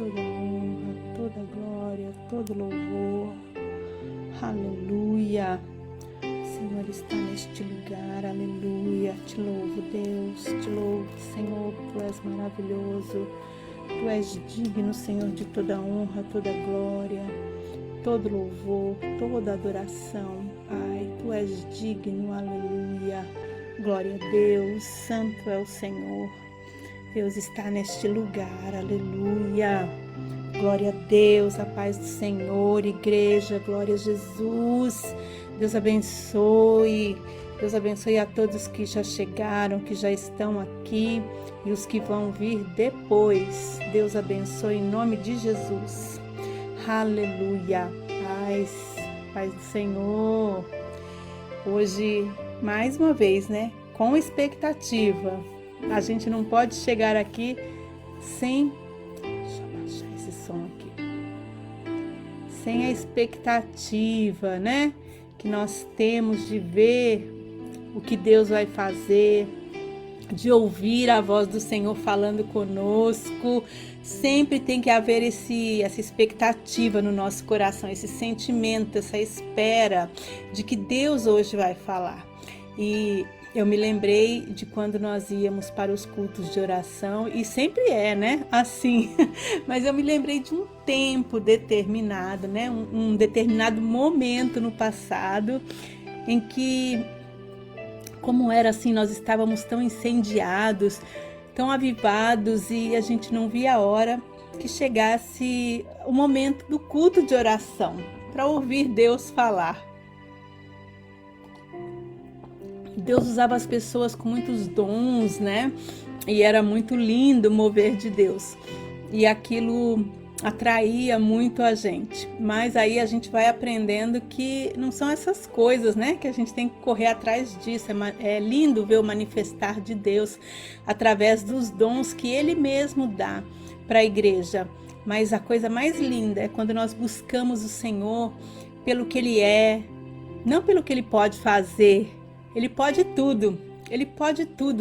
toda honra, toda glória, todo louvor. Aleluia. O Senhor está neste lugar, aleluia. Te louvo, Deus, te louvo, Senhor, Tu és maravilhoso. Tu és digno, Senhor, de toda honra, toda glória, todo louvor, toda adoração. Pai, Tu és digno, aleluia. Glória a Deus, santo é o Senhor. Deus está neste lugar, aleluia. Glória a Deus, a paz do Senhor, igreja, glória a Jesus. Deus abençoe. Deus abençoe a todos que já chegaram, que já estão aqui e os que vão vir depois. Deus abençoe em nome de Jesus. Aleluia. Paz do Senhor. Hoje, mais uma vez, né? Com expectativa. A gente não pode chegar aqui sem... Deixa eu baixar esse som aqui. Sem a expectativa, né? Que nós temos de ver o que Deus vai fazer, de ouvir a voz do Senhor falando conosco. Sempre tem que haver essa expectativa no nosso coração, esse sentimento, essa espera de que Deus hoje vai falar. E eu me lembrei de quando nós íamos para os cultos de oração, e sempre é, né? Assim, mas eu me lembrei de um tempo determinado, né? Um determinado momento no passado, em que, como era assim, nós estávamos tão incendiados, tão avivados, e a gente não via a hora que chegasse o momento do culto de oração, para ouvir Deus falar. Deus usava as pessoas com muitos dons, né? E era muito lindo o mover de Deus. E aquilo atraía muito a gente. Mas aí a gente vai aprendendo que não são essas coisas, né? Que a gente tem que correr atrás disso. É lindo ver o manifestar de Deus através dos dons que Ele mesmo dá para a igreja. Mas a coisa mais linda é quando nós buscamos o Senhor pelo que Ele é, não pelo que Ele pode fazer. Ele pode tudo,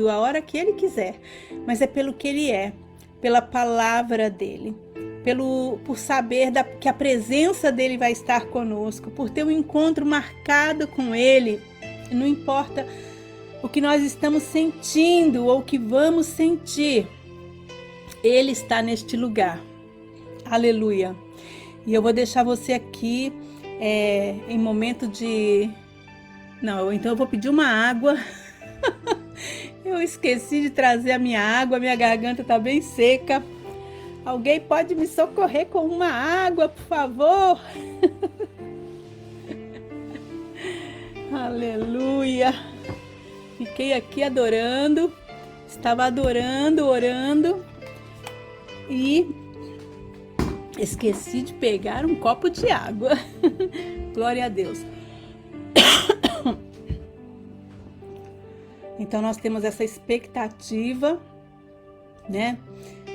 a hora que Ele quiser, mas é pelo que Ele é, pela palavra dEle, por saber que a presença dEle vai estar conosco, por ter um encontro marcado com Ele. Não importa o que nós estamos sentindo ou o que vamos sentir, Ele está neste lugar, aleluia. E eu vou deixar você aqui em momento de... Não, então eu vou pedir uma água. Eu esqueci de trazer a minha água, minha garganta está bem seca. Alguém pode me socorrer com uma água, por favor? Aleluia. Fiquei aqui adorando. Estava adorando, orando. E esqueci de pegar um copo de água. Glória a Deus. Então nós temos essa expectativa, né,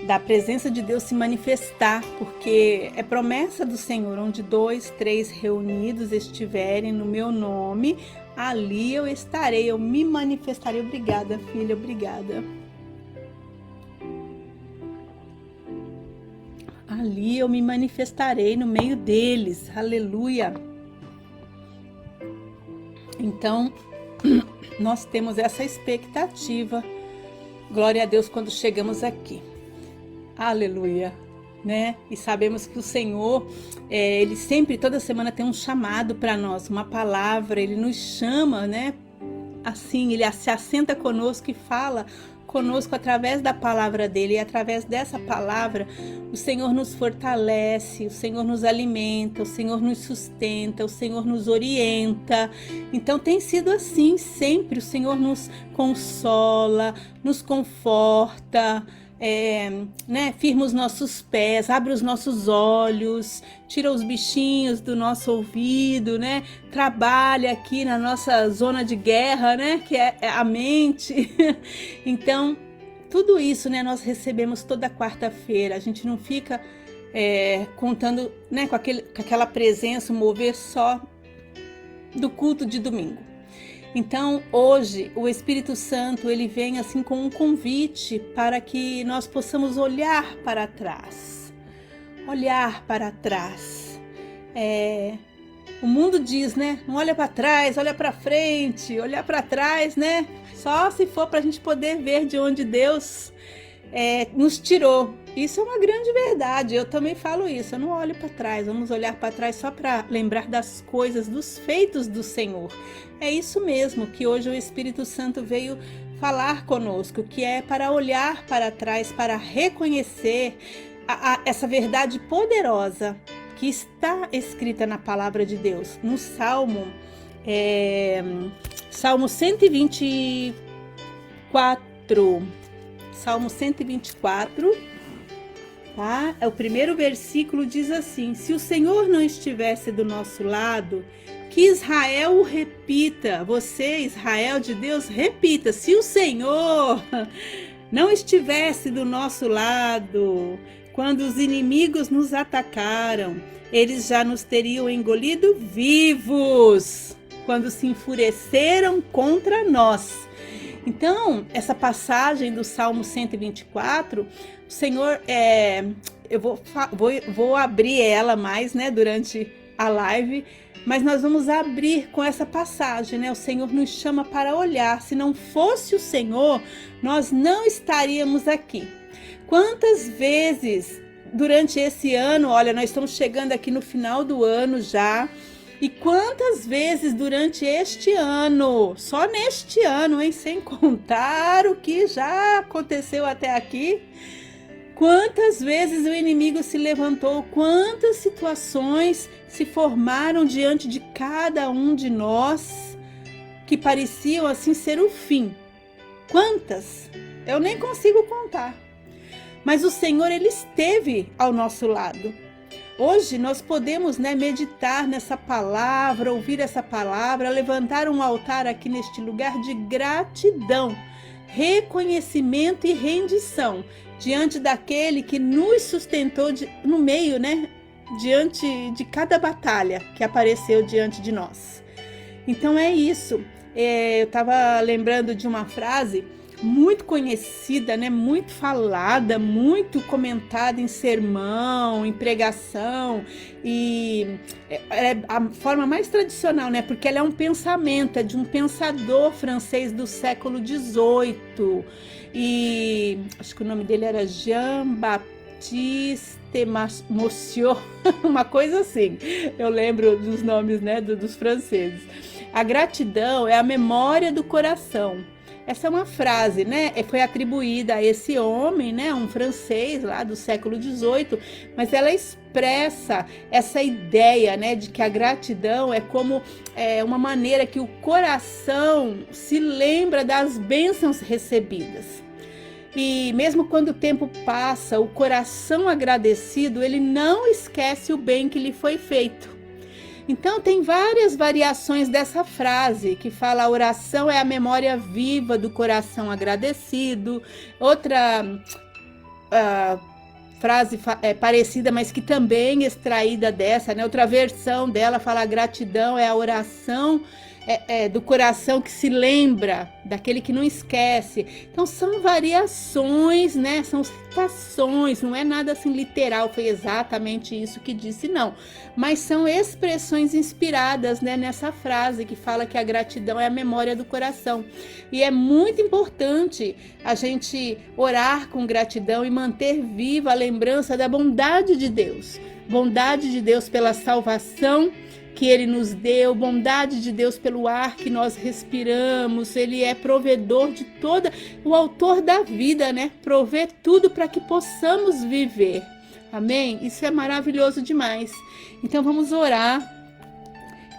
da presença de Deus se manifestar, porque é promessa do Senhor, onde 2, 3 reunidos estiverem no meu nome, ali eu estarei, eu me manifestarei. Obrigada, filha, obrigada. Ali eu me manifestarei no meio deles, aleluia. Então, nós temos essa expectativa, glória a Deus, quando chegamos aqui, aleluia, né? E sabemos que o Senhor, Ele sempre, toda semana tem um chamado para nós, uma palavra, Ele nos chama, né? Assim, Ele se assenta conosco e fala conosco através da palavra dele, e através dessa palavra o Senhor nos fortalece, o Senhor nos alimenta, o Senhor nos sustenta, o Senhor nos orienta. Então tem sido assim sempre, o Senhor nos consola, nos conforta, né, firma os nossos pés, abre os nossos olhos, tira os bichinhos do nosso ouvido, né, trabalha aqui na nossa zona de guerra, né, que é a mente. Então, tudo isso, né, nós recebemos toda quarta-feira. A gente não fica contando, né, com aquela presença, o mover só do culto de domingo. Então, hoje, o Espírito Santo, ele vem assim com um convite para que nós possamos olhar para trás. olhar para trás. O mundo diz, né? Não olha para trás, olha para frente. Olhar para trás, né? Só se for para a gente poder ver de onde Deus nos tirou. Isso é uma grande verdade. Eu também falo isso. Eu não olho para trás. Vamos olhar para trás só para lembrar das coisas, dos feitos do Senhor. É isso mesmo que hoje o Espírito Santo veio falar conosco, que é para olhar para trás, para reconhecer essa verdade poderosa que está escrita na palavra de Deus. No Salmo 124. Salmo 124, tá? O primeiro versículo diz assim: se o Senhor não estivesse do nosso lado, que Israel o repita. Você, Israel de Deus, repita: se o Senhor não estivesse do nosso lado, quando os inimigos nos atacaram, eles já nos teriam engolido vivos, quando se enfureceram contra nós. Então, essa passagem do Salmo 124, o Senhor, eu vou abrir ela mais, né, durante a live, mas nós vamos abrir com essa passagem, né? O Senhor nos chama para olhar. Se não fosse o Senhor, nós não estaríamos aqui. Quantas vezes durante esse ano, olha, nós estamos chegando aqui no final do ano já, e quantas vezes durante este ano, só neste ano, hein, sem contar o que já aconteceu até aqui, quantas vezes o inimigo se levantou, quantas situações se formaram diante de cada um de nós que pareciam assim ser o fim. Quantas? Eu nem consigo contar. Mas o Senhor, Ele esteve ao nosso lado. Hoje nós podemos, né, meditar nessa palavra, ouvir essa palavra, levantar um altar aqui neste lugar de gratidão, reconhecimento e rendição diante daquele que nos sustentou no meio, né, diante de cada batalha que apareceu diante de nós. Então é isso. Eu estava lembrando de uma frase muito conhecida, né? Muito falada, muito comentada em sermão, em pregação, e é a forma mais tradicional, né? Porque ela é um pensamento, é de um pensador francês do século XVIII, e acho que o nome dele era Jean-Baptiste Mossiot, uma coisa assim. Eu lembro dos nomes, né, dos franceses. A gratidão é a memória do coração. Essa é uma frase, né? Foi atribuída a esse homem, né? Um francês lá do século XVIII, mas ela expressa essa ideia, né? De que a gratidão é como uma maneira que o coração se lembra das bênçãos recebidas. E mesmo quando o tempo passa, o coração agradecido, ele não esquece o bem que lhe foi feito. Então, tem várias variações dessa frase, que fala: a oração é a memória viva do coração agradecido. Outra frase parecida, mas que também é extraída dessa, né? Outra versão dela fala: a gratidão é a oração do coração que se lembra, daquele que não esquece. Então são variações, né? São citações, não é nada assim literal, foi exatamente isso que disse, não. Mas são expressões inspiradas, né, nessa frase que fala que a gratidão é a memória do coração. E é muito importante a gente orar com gratidão e manter viva a lembrança da bondade de Deus. Bondade de Deus pela salvação que Ele nos deu, bondade de Deus pelo ar que nós respiramos. Ele é provedor de toda, o autor da vida, né? Provê tudo para que possamos viver. Amém? Isso é maravilhoso demais. Então vamos orar,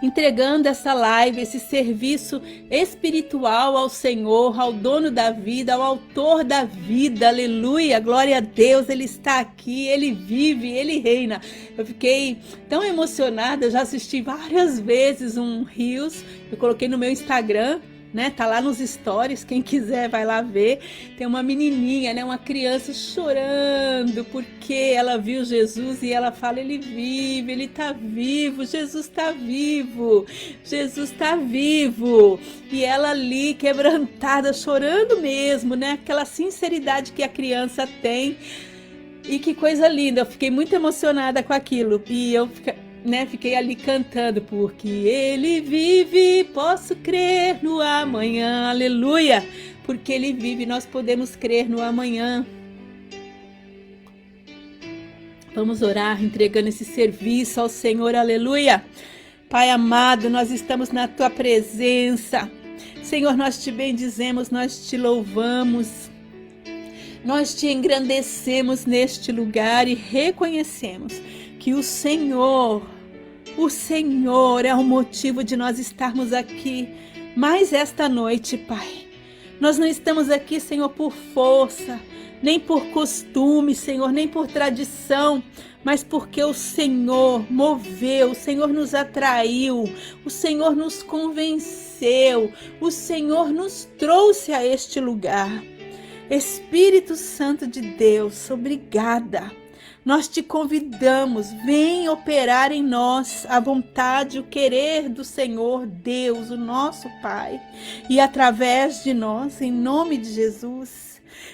entregando essa live, esse serviço espiritual ao Senhor, ao dono da vida, ao autor da vida. Aleluia, glória a Deus, Ele está aqui, Ele vive, Ele reina. Eu fiquei tão emocionada, eu já assisti várias vezes um Reels, eu coloquei no meu Instagram, né? Tá lá nos stories, quem quiser vai lá ver. Tem uma menininha, né? Uma criança chorando porque ela viu Jesus e ela fala: Ele vive, Ele tá vivo, Jesus tá vivo, Jesus tá vivo. E ela ali quebrantada, chorando mesmo, né? Aquela sinceridade que a criança tem. E que coisa linda, eu fiquei muito emocionada com aquilo. E eu fiquei ali cantando, porque Ele vive, posso crer no amanhã, aleluia. Porque Ele vive, nós podemos crer no amanhã. Vamos orar, entregando esse serviço ao Senhor, aleluia. Pai amado, nós estamos na Tua presença. Senhor, nós Te bendizemos, nós Te louvamos. Nós Te engrandecemos neste lugar e reconhecemos que o Senhor é o motivo de nós estarmos aqui mais esta noite, Pai. Nós não estamos aqui, Senhor, por força, nem por costume, Senhor, nem por tradição, mas porque o Senhor moveu, o Senhor nos atraiu, o Senhor nos convenceu, o Senhor nos trouxe a este lugar. Espírito Santo de Deus, obrigada. Nós te convidamos, vem operar em nós a vontade, o querer do Senhor Deus, o nosso Pai, e através de nós, em nome de Jesus.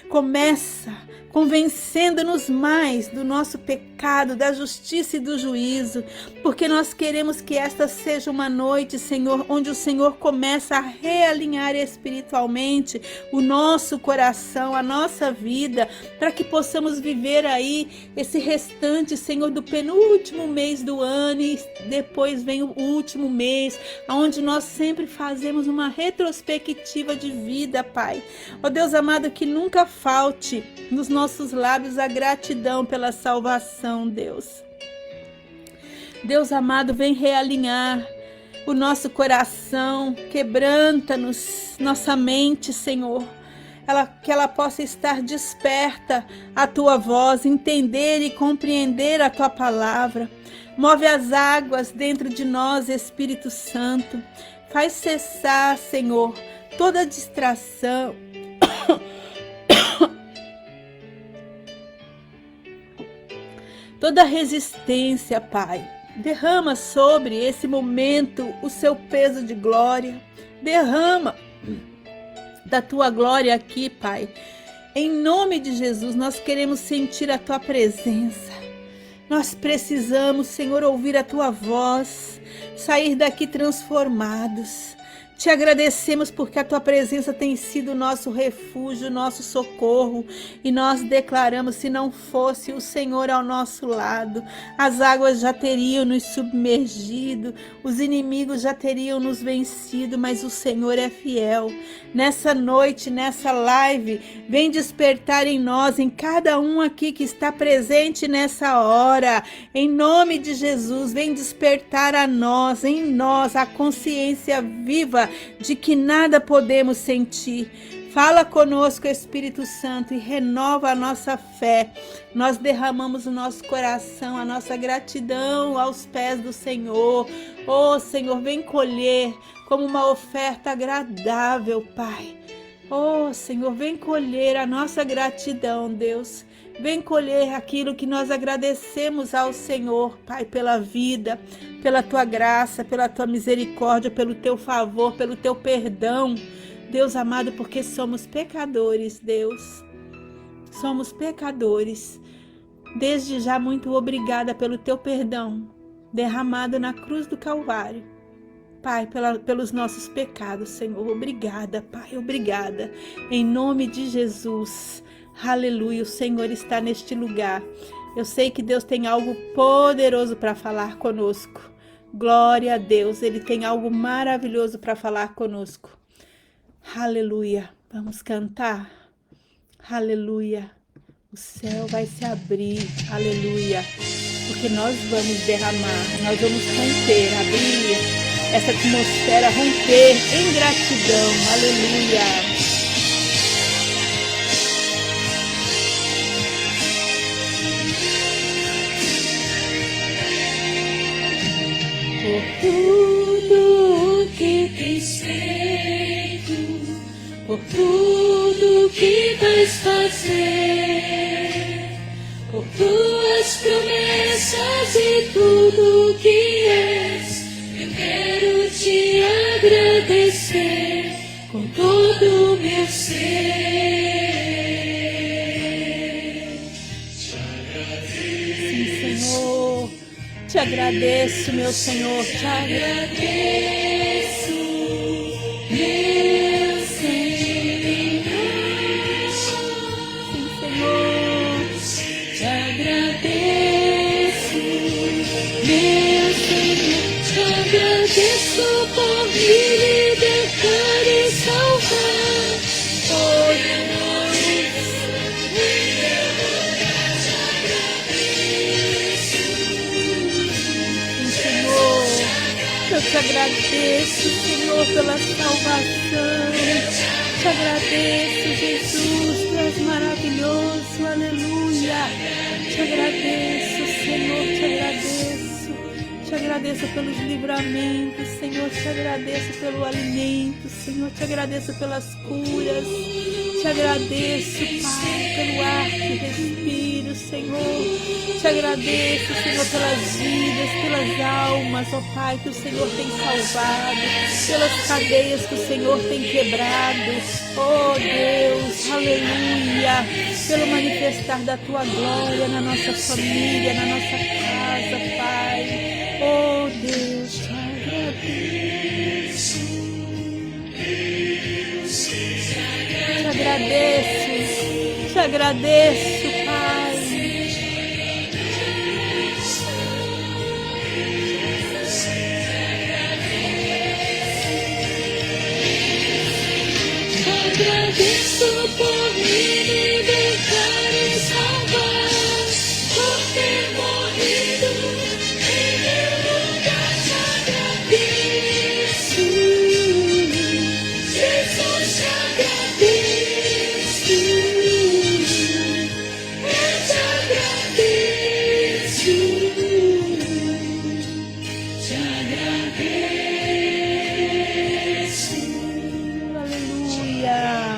Começa convencendo-nos mais do nosso pecado, da justiça e do juízo, porque nós queremos que esta seja uma noite, Senhor, onde o Senhor começa a realinhar espiritualmente o nosso coração, a nossa vida, para que possamos viver aí esse restante, Senhor, do penúltimo mês do ano e depois vem o último mês, onde nós sempre fazemos uma retrospectiva de vida, Pai. Ó Deus amado, que nunca falte nos nossos lábios a gratidão pela salvação, Deus. Deus amado, vem realinhar o nosso coração, quebranta-nos, nossa mente, Senhor. Que ela possa estar desperta à Tua voz, entender e compreender a Tua palavra. Move as águas dentro de nós, Espírito Santo. Faz cessar, Senhor, toda distração. Toda resistência, Pai. Derrama sobre esse momento o seu peso de glória. Derrama da Tua glória aqui, Pai. Em nome de Jesus, nós queremos sentir a Tua presença. Nós precisamos, Senhor, ouvir a Tua voz, sair daqui transformados. Te agradecemos porque a Tua presença tem sido o nosso refúgio, o nosso socorro. E nós declaramos, se não fosse o Senhor ao nosso lado, as águas já teriam nos submergido, os inimigos já teriam nos vencido, mas o Senhor é fiel. Nessa noite, nessa live, vem despertar em nós, em cada um aqui que está presente nessa hora. Em nome de Jesus, vem despertar a nós, em nós, a consciência viva de que nada podemos sentir. Fala conosco, Espírito Santo, e renova a nossa fé. Nós derramamos o nosso coração, a nossa gratidão aos pés do Senhor. Oh, Senhor, vem colher como uma oferta agradável, Pai. Oh, Senhor, vem colher a nossa gratidão, Deus. Vem colher aquilo que nós agradecemos ao Senhor, Pai, pela vida, pela Tua graça, pela Tua misericórdia, pelo Teu favor, pelo Teu perdão. Deus amado, porque somos pecadores, Deus. Somos pecadores. Desde já, muito obrigada pelo Teu perdão derramado na cruz do Calvário. Pai, pelos nossos pecados, Senhor. Obrigada, Pai, obrigada. Em nome de Jesus. Aleluia, o Senhor está neste lugar. Eu sei que Deus tem algo poderoso para falar conosco. Glória a Deus, Ele tem algo maravilhoso para falar conosco. Aleluia, vamos cantar. Aleluia, o céu vai se abrir. Aleluia, porque nós vamos derramar, nós vamos romper, abrir essa atmosfera, romper em gratidão. Aleluia. Por tudo que tens feito, por tudo que vais fazer, por tuas promessas e tudo que és, eu quero te agradecer com todo o meu ser. agradeço, meu Senhor, te agradeço, meu Senhor. sim, Senhor, Te agradeço, meu Senhor. Te agradeço por me libertar e salvar. Oh, Deus, eu te agradeço, Senhor, pela salvação. Te agradeço, Jesus, tu és maravilhoso, aleluia. Te agradeço, Senhor, te agradeço. Te agradeço pelos livramentos, Senhor, te agradeço pelo alimento, Senhor, te agradeço pelas curas. Te agradeço, Pai, pelo ar que respiro, Senhor. Te agradeço, Senhor, pelas vidas, pelas almas, ó Pai, que o Senhor tem salvado, pelas cadeias que o Senhor tem quebrado. Oh Deus, aleluia, pelo manifestar da Tua glória na nossa família, na nossa casa, Pai. Oh Deus, te agradeço. Te agradeço, Pai. te agradeço por me libertar e salvar, por ter morrido em meu lugar. Te agradeço, Jesus, te agradeço. Eu te agradeço, te agradeço. Aleluia.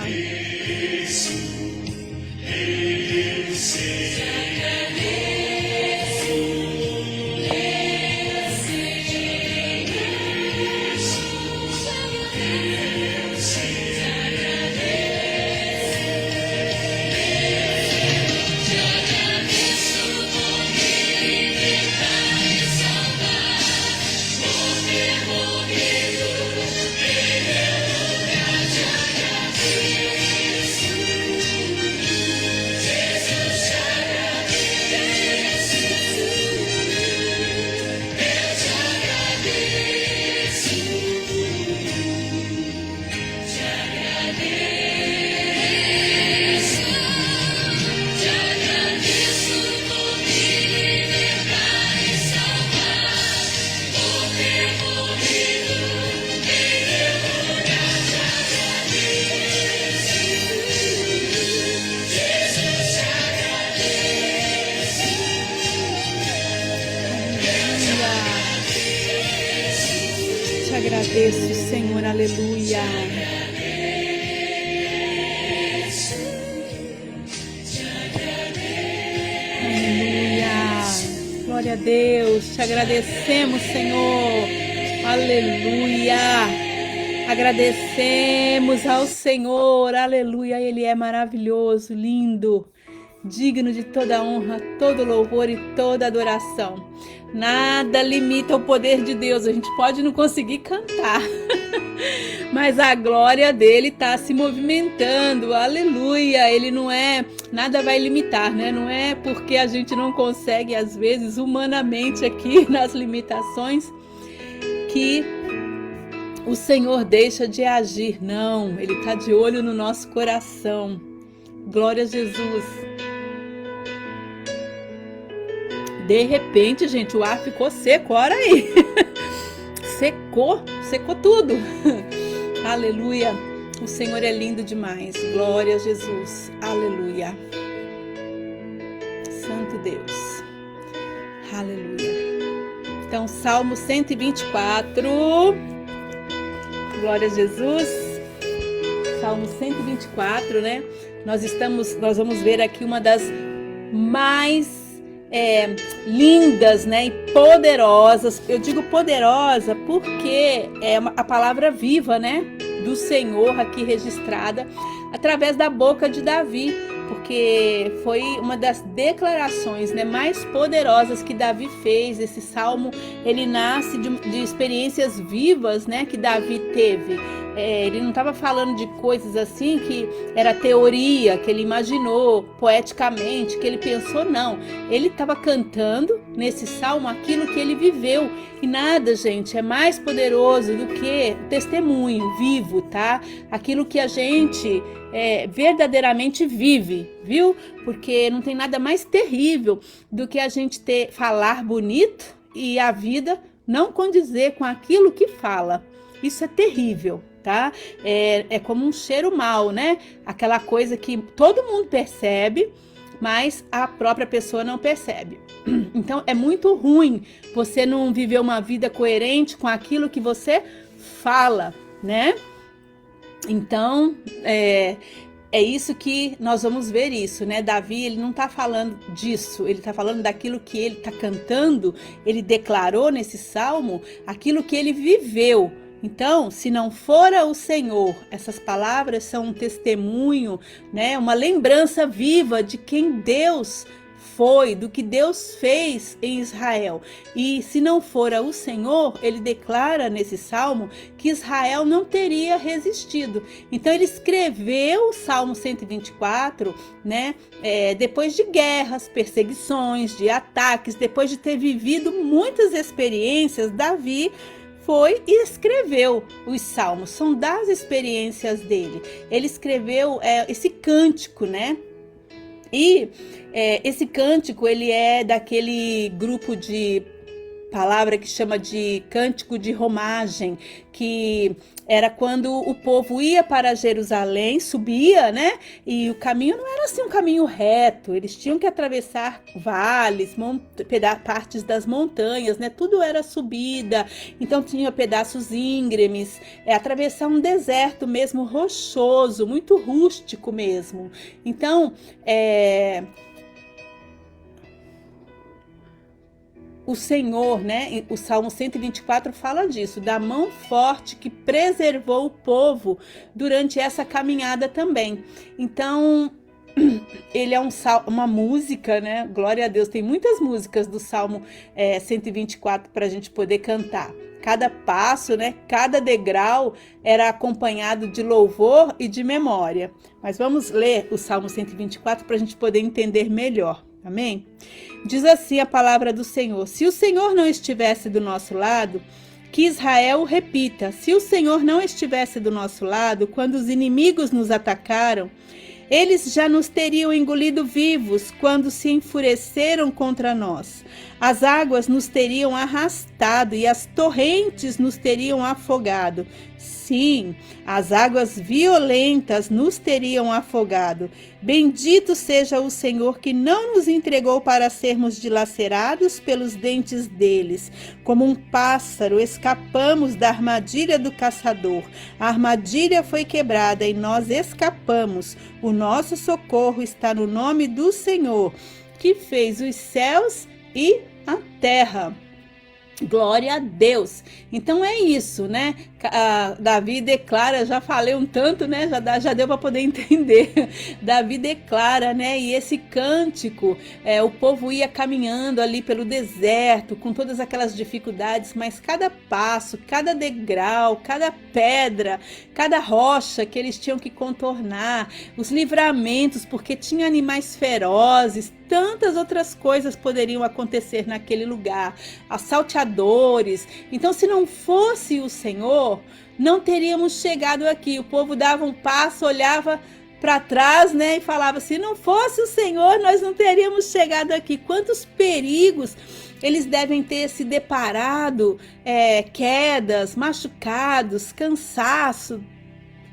Te agradeço, Senhor, aleluia. Aleluia. Glória a Deus. Te agradecemos, Senhor. Aleluia. Agradecemos ao Senhor. Aleluia. Ele é maravilhoso, lindo, digno de toda honra, todo louvor e toda adoração. Nada limita o poder de Deus. A gente pode não conseguir cantar, mas a glória dele está se movimentando. Aleluia. Ele não é, nada vai limitar, né? Não é porque a gente não consegue, às vezes, humanamente aqui nas limitações, que o Senhor deixa de agir. Não, ele está de olho no nosso coração. Glória a Jesus. De repente, gente, o ar ficou seco, olha aí. Secou tudo. Aleluia. O Senhor é lindo demais. Glória a Jesus. Aleluia. Santo Deus. Aleluia. Então, Salmo 124. Glória a Jesus. Salmo 124, né? Nós vamos ver aqui uma das mais lindas, né, e poderosas. Eu digo poderosa porque é a palavra viva, né, do Senhor aqui registrada através da boca de Davi, porque porque foi uma das declarações, né, mais poderosas que Davi fez. Esse salmo, ele nasce de experiências vivas, né, que Davi teve. Ele não estava falando de coisas assim que era teoria, que ele imaginou poeticamente, que ele pensou, não. Ele estava cantando nesse salmo aquilo que ele viveu. E nada, gente, é mais poderoso do que o testemunho vivo, tá? Aquilo que a gente verdadeiramente vive, viu? Porque não tem nada mais terrível do que a gente falar bonito e a vida não condizer com aquilo que fala. Isso é terrível, tá? É como um cheiro mau, né? Aquela coisa que todo mundo percebe, mas a própria pessoa não percebe. Então é muito ruim você não viver uma vida coerente com aquilo que você fala, né? Então é isso que nós vamos ver isso, né? Davi, ele não está falando disso, ele está falando daquilo que ele está cantando, ele declarou nesse salmo aquilo que ele viveu. Então, se não fora o Senhor, essas palavras são um testemunho, né? Uma lembrança viva de quem Deus foi, do que Deus fez em Israel. E se não fora o Senhor, ele declara nesse salmo que Israel não teria resistido. Então ele escreveu o Salmo 124, né? Depois de guerras, perseguições, de ataques, depois de ter vivido muitas experiências, Davi foi e escreveu os salmos, são das experiências dele. Ele escreveu esse cântico, né? E esse cântico, ele é daquele grupo de palavra que chama de cântico de romagem, que era quando o povo ia para Jerusalém, subia, né? E o caminho não era assim um caminho reto, eles tinham que atravessar vales, partes das montanhas, né? Tudo era subida, então tinha pedaços íngremes, atravessar um deserto mesmo rochoso, muito rústico mesmo. Então, o Senhor, né? O Salmo 124 fala disso, da mão forte que preservou o povo durante essa caminhada também. Então, ele é uma música, né? Glória a Deus, tem muitas músicas do Salmo 124 para a gente poder cantar. Cada passo, né? Cada degrau era acompanhado de louvor e de memória. Mas vamos ler o Salmo 124 para a gente poder entender melhor. Amém? Diz assim a palavra do Senhor: se o Senhor não estivesse do nosso lado, que Israel repita, se o Senhor não estivesse do nosso lado, quando os inimigos nos atacaram, eles já nos teriam engolido vivos quando se enfureceram contra nós. As águas nos teriam arrastado e as torrentes nos teriam afogado. Sim, as águas violentas nos teriam afogado. Bendito seja o Senhor que não nos entregou para sermos dilacerados pelos dentes deles. Como um pássaro, escapamos da armadilha do caçador. A armadilha foi quebrada e nós escapamos. O nosso socorro está no nome do Senhor, que fez os céus e a terra. Glória a Deus. Então é isso, né? Davi declara, já falei um tanto, né? Já deu para poder entender. Davi declara, né? E esse cântico, o povo ia caminhando ali pelo deserto, com todas aquelas dificuldades, mas cada passo, cada degrau, cada pedra, cada rocha que eles tinham que contornar, os livramentos, porque tinha animais ferozes, tantas outras coisas poderiam acontecer naquele lugar, assaltadores. Então, se não fosse o Senhor, não teríamos chegado aqui. O povo dava um passo, olhava para trás, né, e falava: se não fosse o Senhor, nós não teríamos chegado aqui. Quantos perigos eles devem ter se deparado, quedas, machucados, cansaço,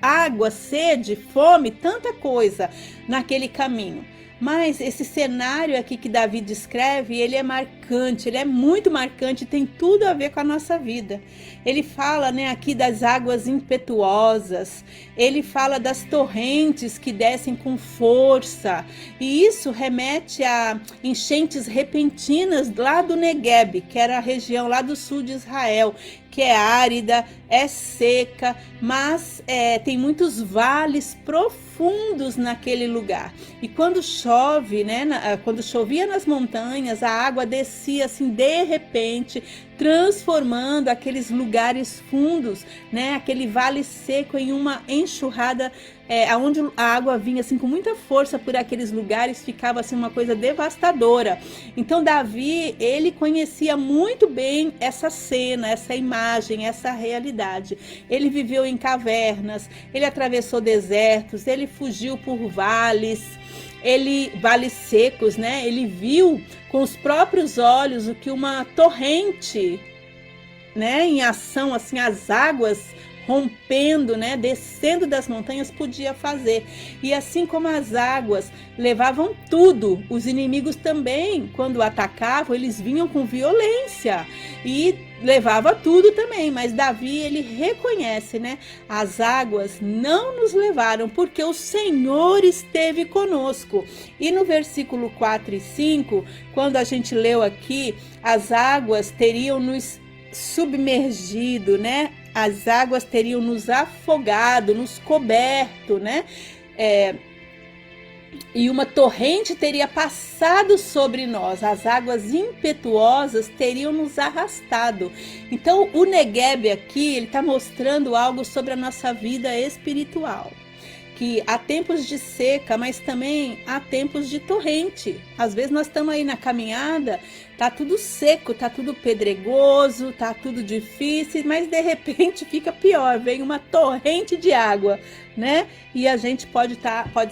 água, sede, fome, tanta coisa naquele caminho. Mas esse cenário aqui que Davi descreve, ele é marcante, ele é muito marcante, tem tudo a ver com a nossa vida. Ele fala, né, aqui das águas impetuosas, ele fala das torrentes que descem com força, e isso remete a enchentes repentinas lá do Negueb, que era a região lá do sul de Israel, que é árida, é seca, mas tem muitos vales profundos fundos naquele lugar. E quando chove, né, quando chovia nas montanhas, a água descia assim de repente, transformando aqueles lugares fundos, né, aquele vale seco em uma enxurrada, onde a água vinha assim com muita força por aqueles lugares, ficava assim uma coisa devastadora. Então Davi, ele conhecia muito bem essa cena, essa imagem, essa realidade. Ele viveu em cavernas, ele atravessou desertos, ele fugiu por vales secos, né? Ele viu com os próprios olhos o que uma torrente, né, em ação, assim, as águas rompendo, né, descendo das montanhas podia fazer. E assim como as águas levavam tudo, os inimigos também, quando atacavam, eles vinham com violência e levava tudo também. Mas Davi, ele reconhece, né, as águas não nos levaram porque o Senhor esteve conosco. E no versículo 4 e 5, quando a gente leu aqui, as águas teriam nos submergido, né? As águas teriam nos afogado, nos coberto, né? E uma torrente teria passado sobre nós, as águas impetuosas teriam nos arrastado. Então, o Negueb aqui, ele está mostrando algo sobre a nossa vida espiritual. Que há tempos de seca, mas também há tempos de torrente. Às vezes nós estamos aí na caminhada, tá tudo seco, tá tudo pedregoso, tá tudo difícil, mas de repente fica pior, vem uma torrente de água, né? E a gente pode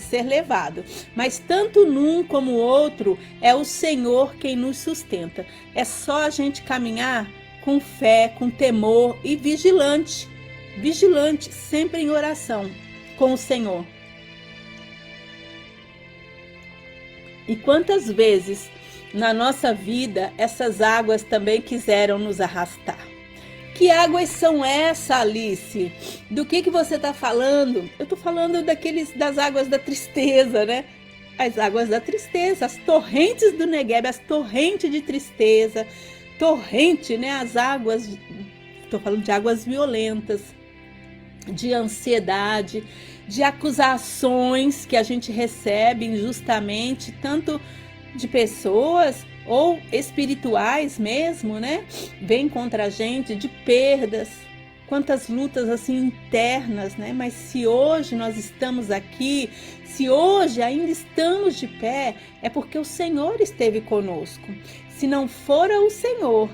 ser levado. Mas tanto num como o outro, é o Senhor quem nos sustenta. É só a gente caminhar com fé, com temor e vigilante, sempre em oração com o Senhor. E quantas vezes na nossa vida essas águas também quiseram nos arrastar? Que águas são essas, Alice? Do que você está falando? Eu estou falando das águas da tristeza, né? As águas da tristeza, as torrentes do Negueb, as torrentes de tristeza, torrente, né? As águas, estou falando de águas violentas, de ansiedade, de acusações que a gente recebe injustamente, tanto de pessoas ou espirituais mesmo, né? Vem contra a gente, de perdas, quantas lutas assim internas, né? Mas se hoje nós estamos aqui, se hoje ainda estamos de pé, é porque o Senhor esteve conosco. Se não fora o Senhor,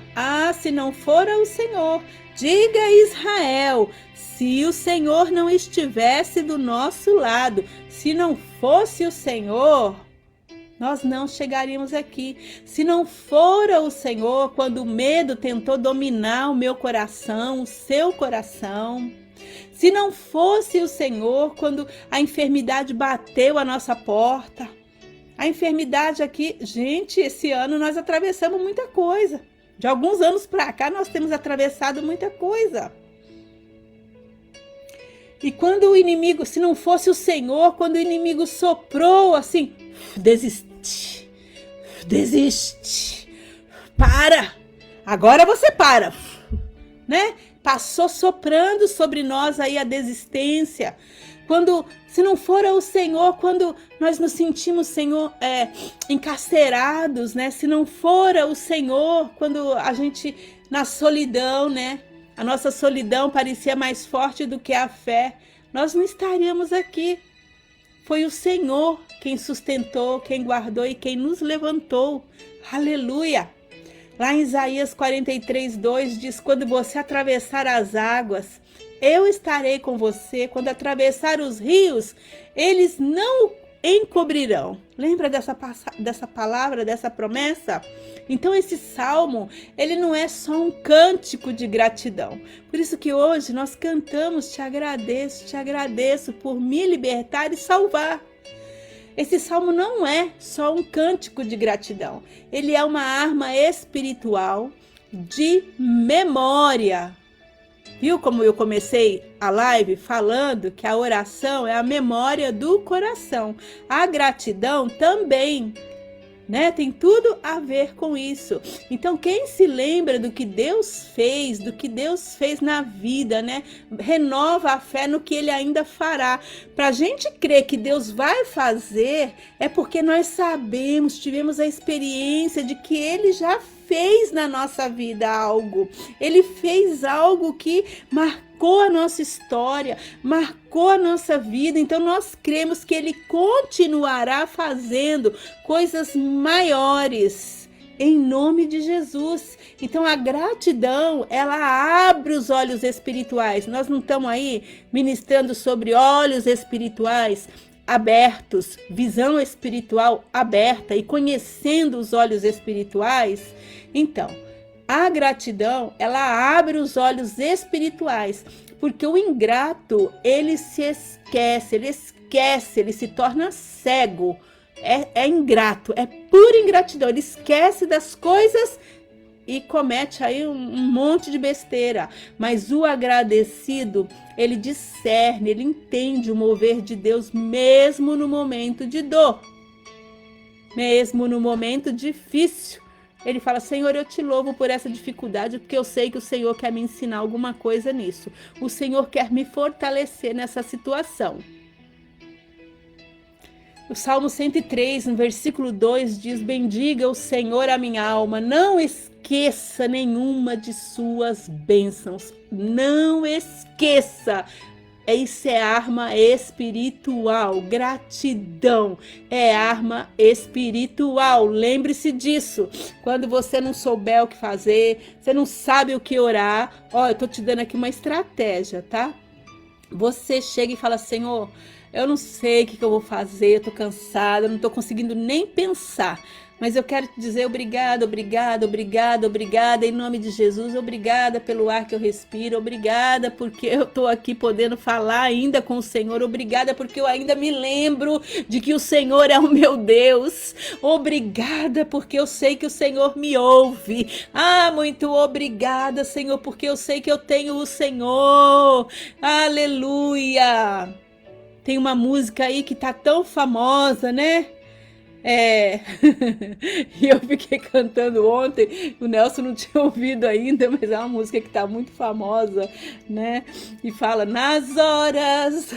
se não fora o Senhor, diga Israel, se o Senhor não estivesse do nosso lado, se não fosse o Senhor, nós não chegaríamos aqui. Se não fora o Senhor, quando o medo tentou dominar o meu coração, o seu coração, se não fosse o Senhor, quando a enfermidade bateu a nossa porta, a enfermidade aqui, gente, esse ano nós atravessamos muita coisa. De alguns anos para cá nós temos atravessado muita coisa. E quando o inimigo, se não fosse o Senhor, quando o inimigo soprou assim, desiste, para, agora você para, né? Passou soprando sobre nós aí a desistência. Quando, se não for o Senhor, quando nós nos sentimos, Senhor, encarcerados, né? Se não for o Senhor, quando a gente, na solidão, né? A nossa solidão parecia mais forte do que a fé, nós não estaríamos aqui. Foi o Senhor quem sustentou, quem guardou e quem nos levantou. Aleluia! Lá em Isaías 43:2 diz, quando você atravessar as águas, eu estarei com você. Quando atravessar os rios, eles não o encobrirão. Lembra dessa palavra, dessa promessa? Então esse salmo, ele não é só um cântico de gratidão. Por isso que hoje nós cantamos, te agradeço por me libertar e salvar. Esse salmo não é só um cântico de gratidão. Ele é uma arma espiritual de memória. Viu como eu comecei a live falando que a oração é a memória do coração. A gratidão também. né? Tem tudo a ver com isso. Então, quem se lembra do que Deus fez, na vida, né? Renova a fé no que Ele ainda fará. Para a gente crer que Deus vai fazer, é porque nós sabemos, tivemos a experiência de que Ele já fez na nossa vida algo. Ele fez algo que marcou a nossa história, marcou a nossa vida. Então nós cremos que Ele continuará fazendo coisas maiores em nome de Jesus. Então a gratidão, ela abre os olhos espirituais. Nós não estamos aí ministrando sobre olhos espirituais abertos, visão espiritual aberta e conhecendo os olhos espirituais. Então, a gratidão, ela abre os olhos espirituais, porque o ingrato, ele se esquece, ele se torna cego, é ingrato, é pura ingratidão, ele esquece das coisas e comete aí um monte de besteira. Mas o agradecido, ele discerne, ele entende o mover de Deus mesmo no momento de dor, mesmo no momento difícil. Ele fala: Senhor, eu te louvo por essa dificuldade, porque eu sei que o Senhor quer me ensinar alguma coisa nisso. O Senhor quer me fortalecer nessa situação. O Salmo 103, no versículo 2, diz: bendiga o Senhor a minha alma, não esqueça nenhuma de suas bênçãos. Não esqueça. Isso é arma espiritual. Gratidão é arma espiritual. Lembre-se disso. Quando você não souber o que fazer, você não sabe o que orar, eu tô te dando aqui uma estratégia, tá? Você chega e fala: Senhor, eu não sei o que eu vou fazer, eu tô cansada, eu não tô conseguindo nem pensar. Mas eu quero te dizer obrigada, em nome de Jesus. Obrigada pelo ar que eu respiro, obrigada porque eu estou aqui podendo falar ainda com o Senhor, obrigada porque eu ainda me lembro de que o Senhor é o meu Deus, obrigada porque eu sei que o Senhor me ouve. Muito obrigada, Senhor, porque eu sei que eu tenho o Senhor. Aleluia! Tem uma música aí que tá tão famosa, né? E eu fiquei cantando ontem, o Nelson não tinha ouvido ainda, mas é uma música que tá muito famosa, né? E fala: nas horas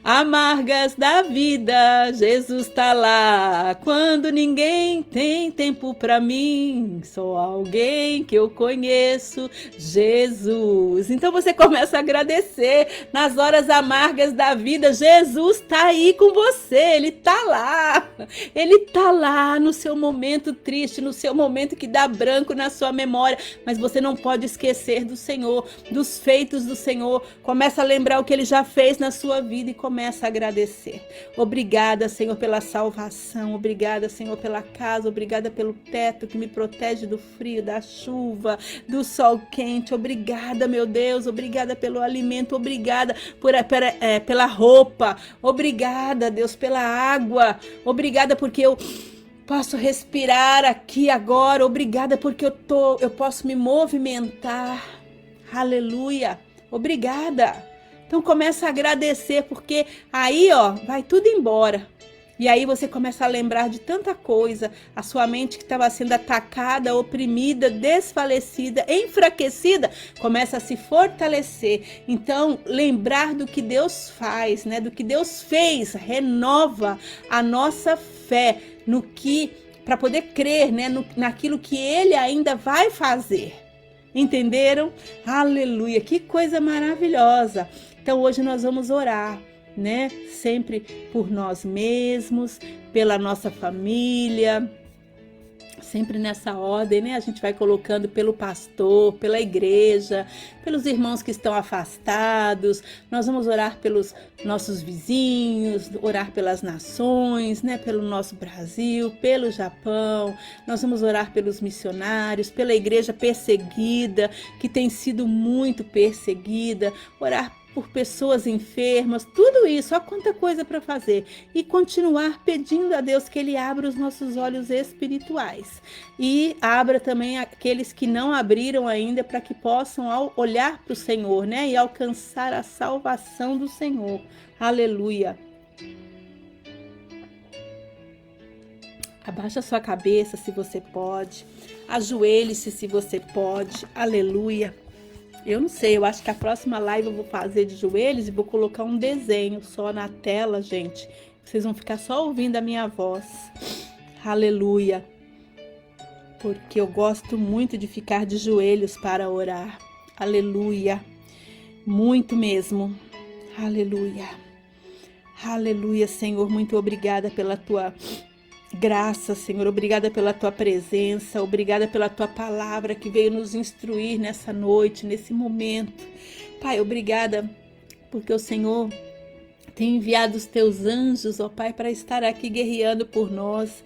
amargas da vida, Jesus tá lá. Quando ninguém tem tempo pra mim, só alguém que eu conheço, Jesus. Então você começa a agradecer nas horas amargas da vida. Jesus tá aí com você, Ele tá lá. Ele tá lá no seu momento triste, no seu momento que dá branco na sua memória. Mas você não pode esquecer do Senhor, dos feitos do Senhor. Começa a lembrar o que Ele já fez na sua vida e começa a agradecer. Obrigada, Senhor, pela salvação. Obrigada, Senhor, pela casa. Obrigada pelo teto que me protege do frio, da chuva, do sol quente. Obrigada, meu Deus. Obrigada pelo alimento. Obrigada pela roupa. Obrigada, Deus, pela água. Obrigada porque eu posso respirar aqui agora. Obrigada porque eu posso me movimentar. Aleluia. Obrigada. Então começa a agradecer, porque aí, vai tudo embora. E aí você começa a lembrar de tanta coisa. A sua mente que estava sendo atacada, oprimida, desfalecida, enfraquecida, começa a se fortalecer. Então, lembrar do que Deus faz, né? Do que Deus fez, renova a nossa fé no que, para poder crer, né? Naquilo que Ele ainda vai fazer. Entenderam? Aleluia, que coisa maravilhosa. Então hoje nós vamos orar, né? Sempre por nós mesmos, pela nossa família, sempre nessa ordem, né? A gente vai colocando pelo pastor, pela igreja, pelos irmãos que estão afastados. Nós vamos orar pelos nossos vizinhos, orar pelas nações, né? Pelo nosso Brasil, pelo Japão. Nós vamos orar pelos missionários, pela igreja perseguida, que tem sido muito perseguida. Orar por pessoas enfermas, tudo isso, olha quanta coisa para fazer. E continuar pedindo a Deus que Ele abra os nossos olhos espirituais. E abra também aqueles que não abriram ainda, para que possam olhar para o Senhor, né? E alcançar a salvação do Senhor. Aleluia. Abaixa sua cabeça se você pode. Ajoelhe-se se você pode. Aleluia. Eu não sei, eu acho que a próxima live eu vou fazer de joelhos e vou colocar um desenho só na tela, gente. Vocês vão ficar só ouvindo a minha voz. Aleluia. Porque eu gosto muito de ficar de joelhos para orar. Aleluia. Muito mesmo. Aleluia. Aleluia, Senhor. Muito obrigada pela tua graça, Senhor. Obrigada pela tua presença. Obrigada pela tua palavra que veio nos instruir nessa noite, nesse momento. Pai, obrigada porque o Senhor tem enviado os teus anjos, ó Pai, para estar aqui guerreando por nós.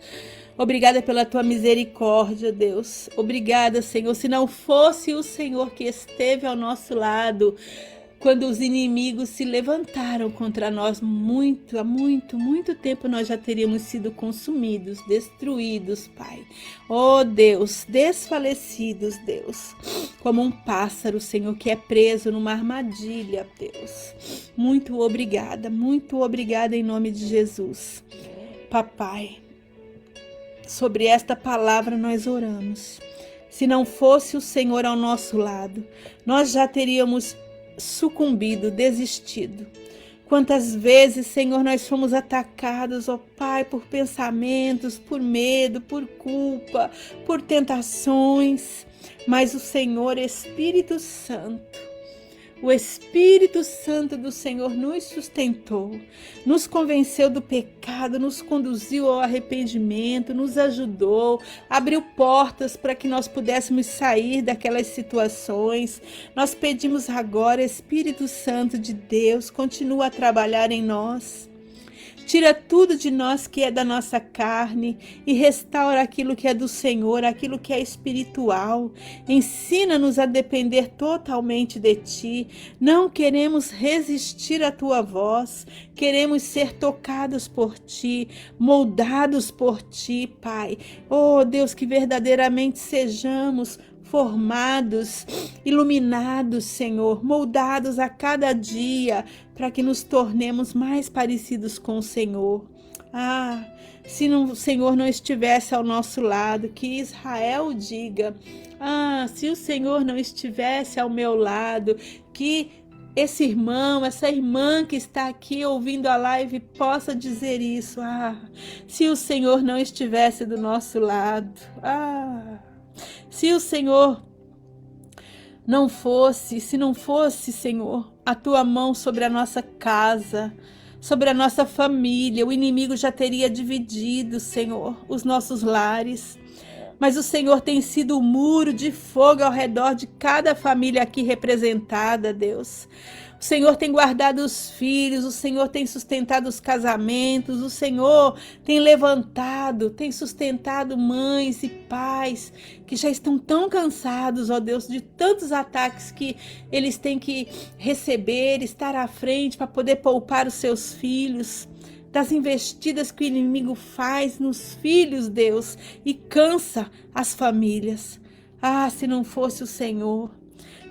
Obrigada pela tua misericórdia, Deus. Obrigada, Senhor. Se não fosse o Senhor que esteve ao nosso lado, quando os inimigos se levantaram contra nós, há muito tempo nós já teríamos sido consumidos, destruídos, Pai. Oh Deus, desfalecidos, Deus, como um pássaro, Senhor, que é preso numa armadilha, Deus. Muito obrigada em nome de Jesus. Papai, sobre esta palavra nós oramos. Se não fosse o Senhor ao nosso lado, nós já teríamos sucumbido, desistido. Quantas vezes, Senhor, nós fomos atacados, ó Pai, por pensamentos, por medo, por culpa, por tentações, mas o Senhor, Espírito Santo, o Espírito Santo do Senhor nos sustentou, nos convenceu do pecado, nos conduziu ao arrependimento, nos ajudou, abriu portas para que nós pudéssemos sair daquelas situações. Nós pedimos agora, Espírito Santo de Deus, continua a trabalhar em nós. Tira tudo de nós que é da nossa carne e restaura aquilo que é do Senhor, aquilo que é espiritual. Ensina-nos a depender totalmente de Ti. Não queremos resistir à Tua voz, queremos ser tocados por Ti, moldados por Ti, Pai. Oh Deus, que verdadeiramente sejamos formados, iluminados, Senhor, moldados a cada dia, para que nos tornemos mais parecidos com o Senhor. Se o Senhor não estivesse ao nosso lado, que Israel diga, se o Senhor não estivesse ao meu lado, que esse irmão, essa irmã que está aqui ouvindo a live possa dizer isso. Se o Senhor não estivesse do nosso lado, se o Senhor não fosse, se não fosse, Senhor, a tua mão sobre a nossa casa, sobre a nossa família, o inimigo já teria dividido, Senhor, os nossos lares. Mas o Senhor tem sido o muro de fogo ao redor de cada família aqui representada, Deus. O Senhor tem guardado os filhos, o Senhor tem sustentado os casamentos, o Senhor tem levantado, tem sustentado mães e pais que já estão tão cansados, ó Deus, de tantos ataques que eles têm que receber, estar à frente para poder poupar os seus filhos, das investidas que o inimigo faz nos filhos, Deus, e cansa as famílias. Se não fosse o Senhor,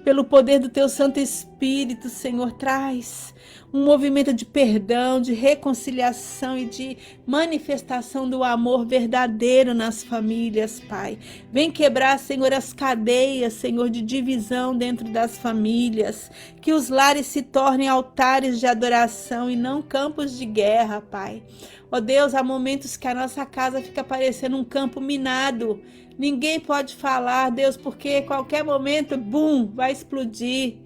pelo poder do Teu Santo Espírito, Senhor, traz um movimento de perdão, de reconciliação e de manifestação do amor verdadeiro nas famílias, Pai. Vem quebrar, Senhor, as cadeias, Senhor, de divisão dentro das famílias. Que os lares se tornem altares de adoração e não campos de guerra, Pai. Ó Deus, há momentos que a nossa casa fica parecendo um campo minado. Ninguém pode falar, Deus, porque qualquer momento, bum, vai explodir.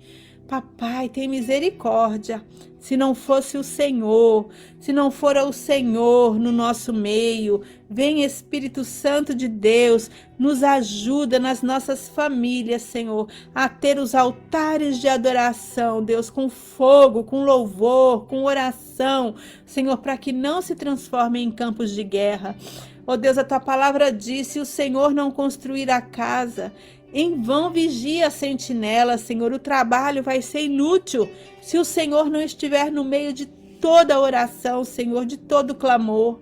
Papai, tem misericórdia. Se não fosse o Senhor, se não for o Senhor no nosso meio, vem Espírito Santo de Deus, nos ajuda nas nossas famílias, Senhor, a ter os altares de adoração, Deus, com fogo, com louvor, com oração, Senhor, para que não se transformem em campos de guerra. Ó Deus, a Tua palavra diz, se o Senhor não construir a casa, em vão vigia a sentinela, Senhor, o trabalho vai ser inútil se o Senhor não estiver no meio de toda a oração, Senhor, de todo o clamor.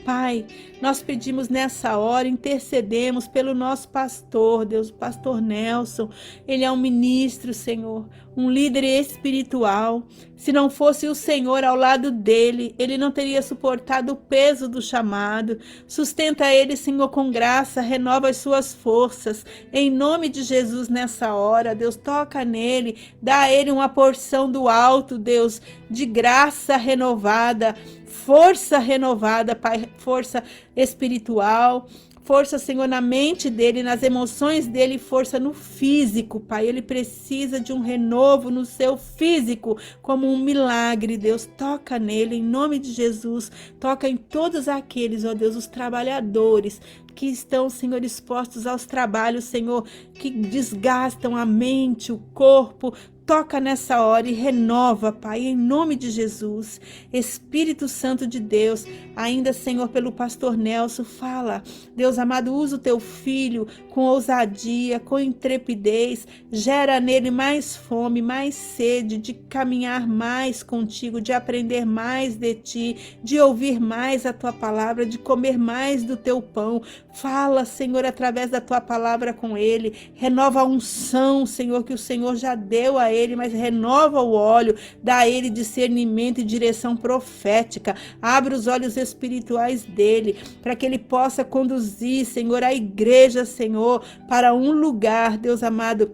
Pai, nós pedimos nessa hora, intercedemos pelo nosso pastor, Deus, o pastor Nelson, ele é um ministro, Senhor, um líder espiritual. Se não fosse o Senhor ao lado dele, ele não teria suportado o peso do chamado. Sustenta ele, Senhor, com graça, renova as suas forças. Em nome de Jesus, nessa hora, Deus, toca nele, dá a ele uma porção do alto, Deus, de graça renovada, força renovada, Pai, força espiritual. Força, Senhor, na mente dele, nas emoções dele, força no físico, Pai. Ele precisa de um renovo no seu físico, como um milagre, Deus. Toca nele, em nome de Jesus. Toca em todos aqueles, ó Deus, os trabalhadores que estão, Senhor, expostos aos trabalhos, Senhor, que desgastam a mente, o corpo. Toca nessa hora e renova, Pai, em nome de Jesus. Espírito Santo de Deus, ainda, Senhor, pelo pastor Nelson, fala. Deus amado, usa o teu filho com ousadia, com intrepidez, gera nele mais fome, mais sede de caminhar mais contigo, de aprender mais de ti, de ouvir mais a tua palavra, de comer mais do teu pão. Fala, Senhor, através da tua palavra com ele. Renova a unção, Senhor, que o Senhor já deu a ele, mas renova o óleo, dá a ele discernimento e direção profética. Abre os olhos espirituais dele, para que ele possa conduzir, Senhor, a igreja, Senhor, para um lugar, Deus amado,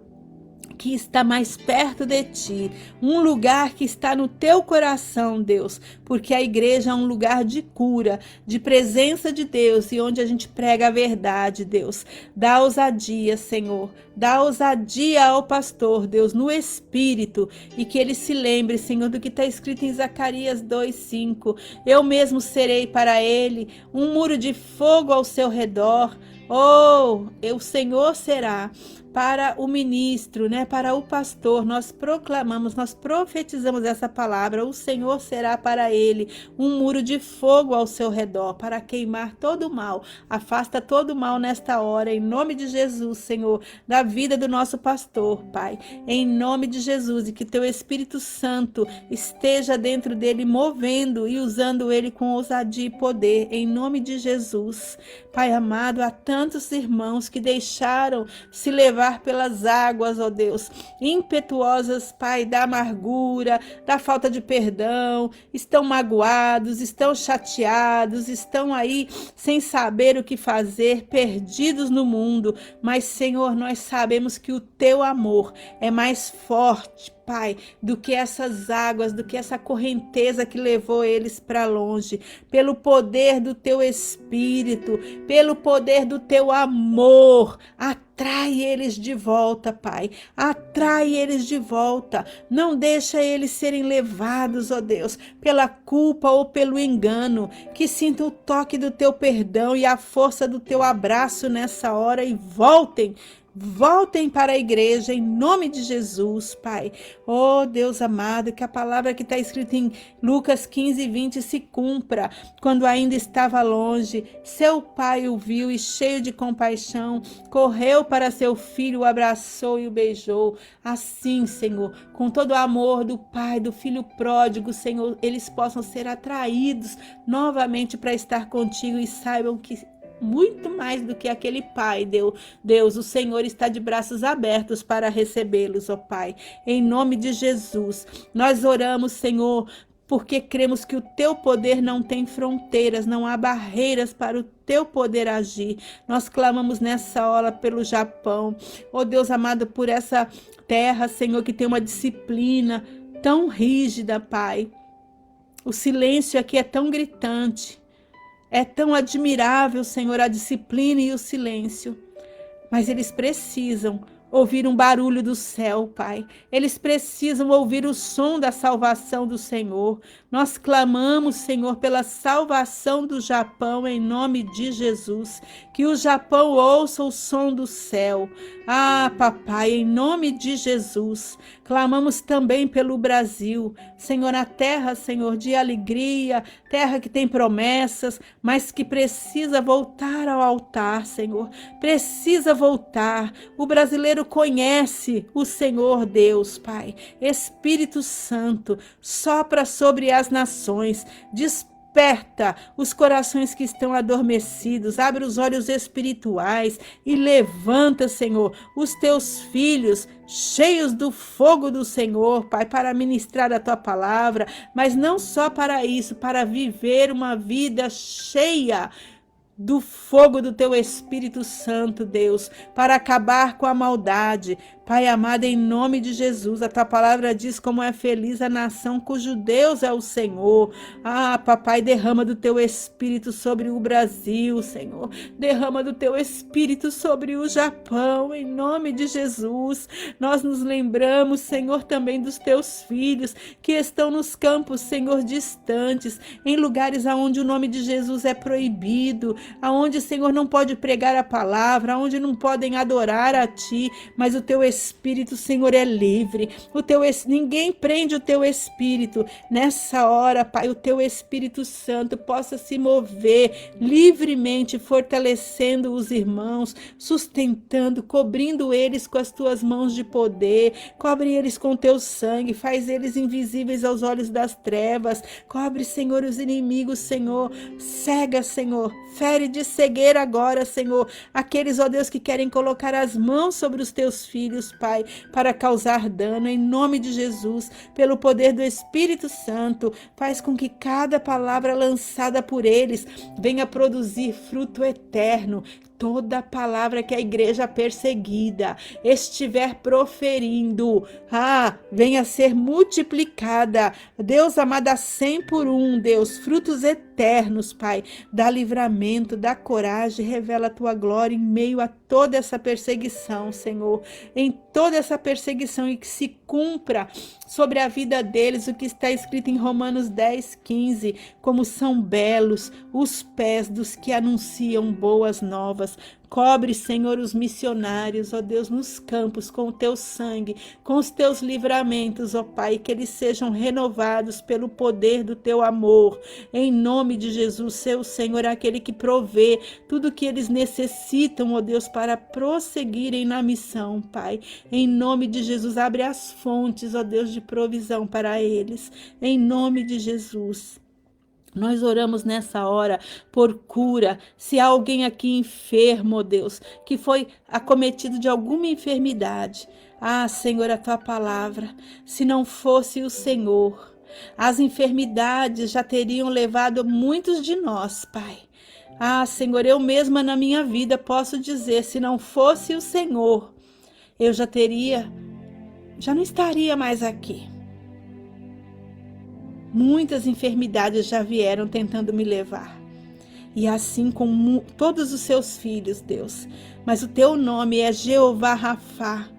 que está mais perto de ti, um lugar que está no teu coração, Deus, porque a igreja é um lugar de cura, de presença de Deus, e onde a gente prega a verdade, Deus. Dá ousadia, Senhor, dá ousadia ao pastor, Deus, no espírito, e que ele se lembre, Senhor, do que está escrito em Zacarias 2:5. Eu mesmo serei para ele um muro de fogo ao seu redor. Oh, o Senhor será para o ministro, né? Para o pastor. Nós proclamamos, nós profetizamos essa palavra. O Senhor será para ele um muro de fogo ao seu redor, para queimar todo o mal. Afasta todo o mal nesta hora, em nome de Jesus, Senhor, da vida do nosso pastor, Pai. Em nome de Jesus, e que teu Espírito Santo esteja dentro dele, movendo e usando ele com ousadia e poder, em nome de Jesus. Pai amado, há tantos irmãos que deixaram se levar pelas águas, ó Deus, impetuosas, Pai, da amargura, da falta de perdão, estão magoados, estão chateados, estão aí sem saber o que fazer, perdidos no mundo, mas, Senhor, nós sabemos que o teu amor é mais forte, Pai, do que essas águas, do que essa correnteza que levou eles para longe, pelo poder do teu Espírito, pelo poder do teu amor, atrai eles de volta, Pai, atrai eles de volta, não deixa eles serem levados, ó Deus, pela culpa ou pelo engano, que sintam o toque do teu perdão e a força do teu abraço nessa hora e voltem para a igreja, em nome de Jesus, Pai. Oh, Deus amado, que a palavra que está escrita em Lucas 15:20 se cumpra. Quando ainda estava longe, seu pai o viu e, cheio de compaixão, correu para seu filho, o abraçou e o beijou. Assim, Senhor, com todo o amor do pai, do filho pródigo, Senhor, eles possam ser atraídos novamente para estar contigo e saibam que muito mais do que aquele pai, Deus, o Senhor está de braços abertos para recebê-los, ó Pai. Em nome de Jesus, nós oramos, Senhor, porque cremos que o teu poder não tem fronteiras, não há barreiras para o teu poder agir. Nós clamamos nessa hora pelo Japão, ó Deus amado, por essa terra, Senhor, que tem uma disciplina tão rígida, Pai. O silêncio aqui é tão gritante. É tão admirável, Senhor, a disciplina e o silêncio. Mas eles precisam ouvir um barulho do céu, Pai. Eles precisam ouvir o som da salvação do Senhor. Nós clamamos, Senhor, pela salvação do Japão, em nome de Jesus. Que o Japão ouça o som do céu. Ah, Papai, em nome de Jesus. Clamamos também pelo Brasil. Senhor, a terra, Senhor, de alegria, terra que tem promessas, mas que precisa voltar ao altar, Senhor. Precisa voltar. O brasileiro conhece o Senhor Deus, Pai. Espírito Santo, sopra sobre as nações, Desperta os corações que estão adormecidos, abre os olhos espirituais e levanta, Senhor, os teus filhos cheios do fogo do Senhor, Pai, para ministrar a tua palavra, mas não só para isso, para viver uma vida cheia do fogo do teu Espírito Santo, Deus, para acabar com a maldade. Pai amado, em nome de Jesus, a tua palavra diz como é feliz a nação cujo Deus é o Senhor. Ah, papai, derrama do teu Espírito sobre o Brasil, Senhor. Derrama do teu Espírito sobre o Japão, em nome de Jesus. Nós nos lembramos, Senhor, também dos teus filhos que estão nos campos, Senhor, distantes, em lugares aonde o nome de Jesus é proibido, aonde, Senhor, não pode pregar a palavra, aonde não podem adorar a ti, mas o teu Espírito, Senhor, é livre. Ninguém prende o teu Espírito. Nessa hora, Pai, o teu Espírito Santo possa se mover livremente, fortalecendo os irmãos, sustentando, cobrindo eles com as tuas mãos de poder, cobre eles com teu sangue, faz eles invisíveis aos olhos das trevas, cobre, Senhor, os inimigos, Senhor, cega, Senhor, fere de cegueira agora, Senhor, aqueles, ó Deus, que querem colocar as mãos sobre os teus filhos, Pai, para causar dano, em nome de Jesus, pelo poder do Espírito Santo, faz com que cada palavra lançada por eles venha produzir fruto eterno. Toda palavra que a igreja perseguida estiver proferindo, venha ser multiplicada. Deus amado, a 100 por 1, Deus, frutos eternos, Pai. Dá livramento, dá coragem, revela a tua glória em meio a toda essa perseguição, Senhor. Em toda essa perseguição, e que se cumpra sobre a vida deles o que está escrito em Romanos 10:15, como são belos os pés dos que anunciam boas novas. Cobre, Senhor, os missionários, ó Deus, nos campos, com o teu sangue, com os teus livramentos, ó Pai, que eles sejam renovados pelo poder do teu amor. Em nome de Jesus, seu Senhor, aquele que provê tudo o que eles necessitam, ó Deus, para prosseguirem na missão, Pai. Em nome de Jesus, abre as fontes, ó Deus, de provisão para eles. Em nome de Jesus. Nós oramos nessa hora por cura. Se há alguém aqui enfermo, ó Deus, que foi acometido de alguma enfermidade, Senhor, a tua palavra, se não fosse o Senhor, as enfermidades já teriam levado muitos de nós, Pai. Senhor, eu mesma na minha vida posso dizer, se não fosse o Senhor, eu já não estaria mais aqui. Muitas enfermidades já vieram tentando me levar. E assim com todos os seus filhos, Deus. Mas o teu nome é Jeová Rafá,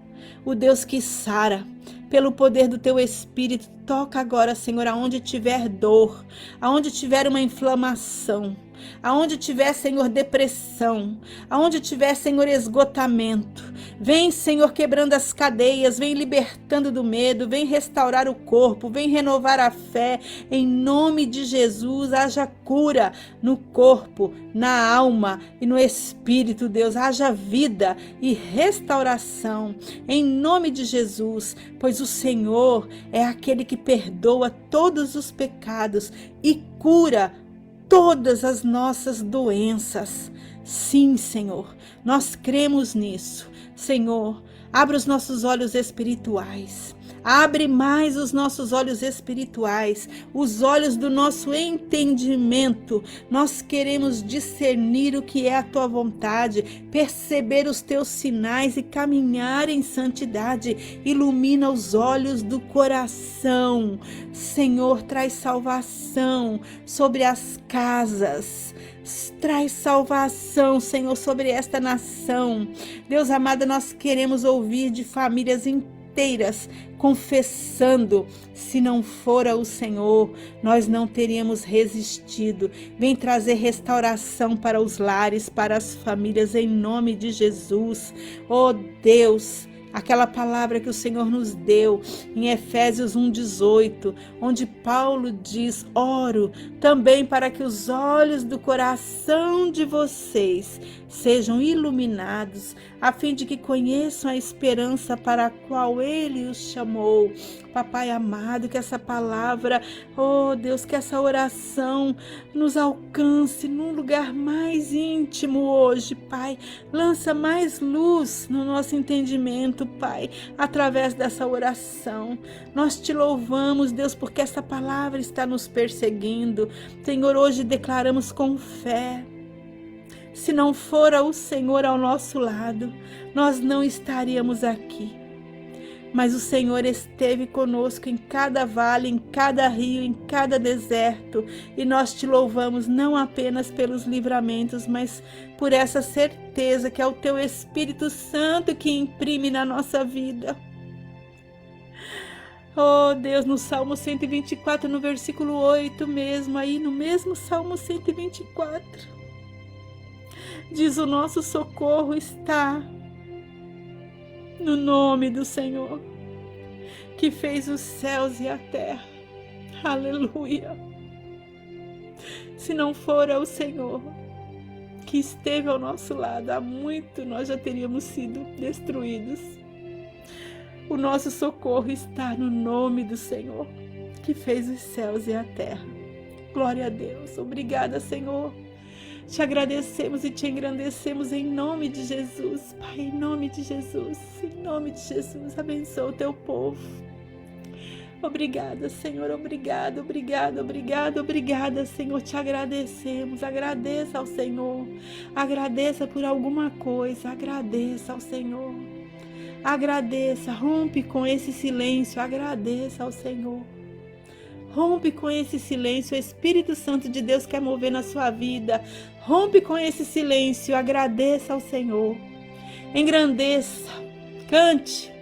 o Deus que sara. Pelo poder do teu Espírito, toca agora, Senhor, aonde tiver dor, aonde tiver uma inflamação, aonde tiver, Senhor, depressão, aonde tiver, Senhor, esgotamento. Vem, Senhor, quebrando as cadeias, vem libertando do medo, vem restaurar o corpo, vem renovar a fé. Em nome de Jesus, haja cura no corpo, na alma e no espírito, Deus. Haja vida e restauração. Em nome de Jesus, pois o Senhor é aquele que perdoa todos os pecados e cura todas as nossas doenças. Sim, Senhor, nós cremos nisso. Senhor, abre os nossos olhos espirituais. Abre mais os nossos olhos espirituais, os olhos do nosso entendimento. Nós queremos discernir o que é a tua vontade, perceber os teus sinais e caminhar em santidade. Ilumina os olhos do coração. Senhor, traz salvação sobre as casas. Traz salvação, Senhor, sobre esta nação. Deus amado, nós queremos ouvir de famílias inteiras confessando: se não fora o Senhor, nós não teríamos resistido. Vem trazer restauração para os lares, para as famílias, em nome de Jesus. Oh Deus, Aquela palavra que o Senhor nos deu em Efésios 1,18, onde Paulo diz: oro também para que os olhos do coração de vocês sejam iluminados, a fim de que conheçam a esperança para a qual Ele os chamou. Papai amado, que essa palavra, oh Deus, que essa oração nos alcance num lugar mais íntimo hoje, Pai. Lança mais luz no nosso entendimento, Pai, através dessa oração. Nós te louvamos, Deus, porque essa palavra está nos perseguindo. Senhor, hoje declaramos com fé. Se não fora o Senhor ao nosso lado, nós não estaríamos aqui. Mas o Senhor esteve conosco em cada vale, em cada rio, em cada deserto. E nós te louvamos não apenas pelos livramentos, mas por essa certeza que é o teu Espírito Santo que imprime na nossa vida. Oh Deus, no Salmo 124, no versículo 8 mesmo, aí no mesmo Salmo 124, diz: o nosso socorro está no nome do Senhor, que fez os céus e a terra. Aleluia! Se não fora o Senhor que esteve ao nosso lado, há muito nós já teríamos sido destruídos. O nosso socorro está no nome do Senhor, que fez os céus e a terra. Glória a Deus. Obrigada, Senhor. Te agradecemos e te engrandecemos em nome de Jesus, Pai, em nome de Jesus, em nome de Jesus. Abençoa o teu povo. Obrigada, Senhor, obrigada, Senhor. Te agradecemos. Agradeça ao Senhor. Agradeça por alguma coisa. Agradeça ao Senhor. Agradeça. Rompe com esse silêncio. Agradeça ao Senhor. Rompe com esse silêncio. O Espírito Santo de Deus quer mover na sua vida. Rompe com esse silêncio. Agradeça ao Senhor. Engrandeça. Cante.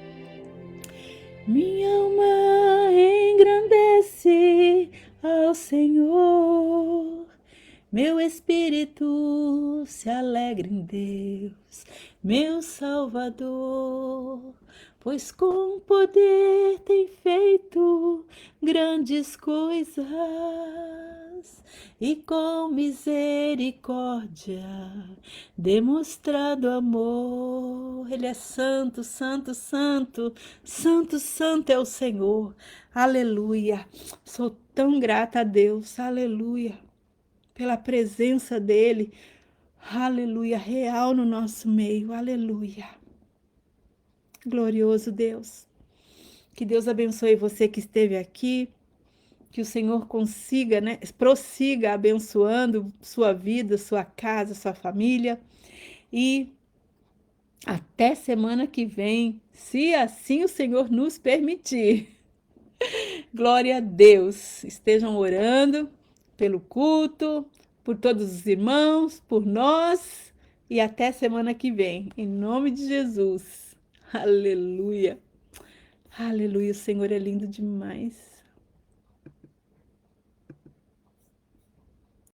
Minha alma engrandece ao Senhor. Meu espírito se alegra em Deus, meu Salvador. Pois com poder tem feito grandes coisas e com misericórdia demonstrado amor. Ele é santo, santo, santo, santo, santo é o Senhor. Aleluia. Sou tão grata a Deus. Aleluia. Pela presença dele. Aleluia. Real no nosso meio. Aleluia. Glorioso Deus, que Deus abençoe você que esteve aqui, que o Senhor prossiga abençoando sua vida, sua casa, sua família, e até semana que vem, se assim o Senhor nos permitir. Glória a Deus, estejam orando pelo culto, por todos os irmãos, por nós, e até semana que vem, em nome de Jesus. Aleluia, aleluia, o Senhor é lindo demais.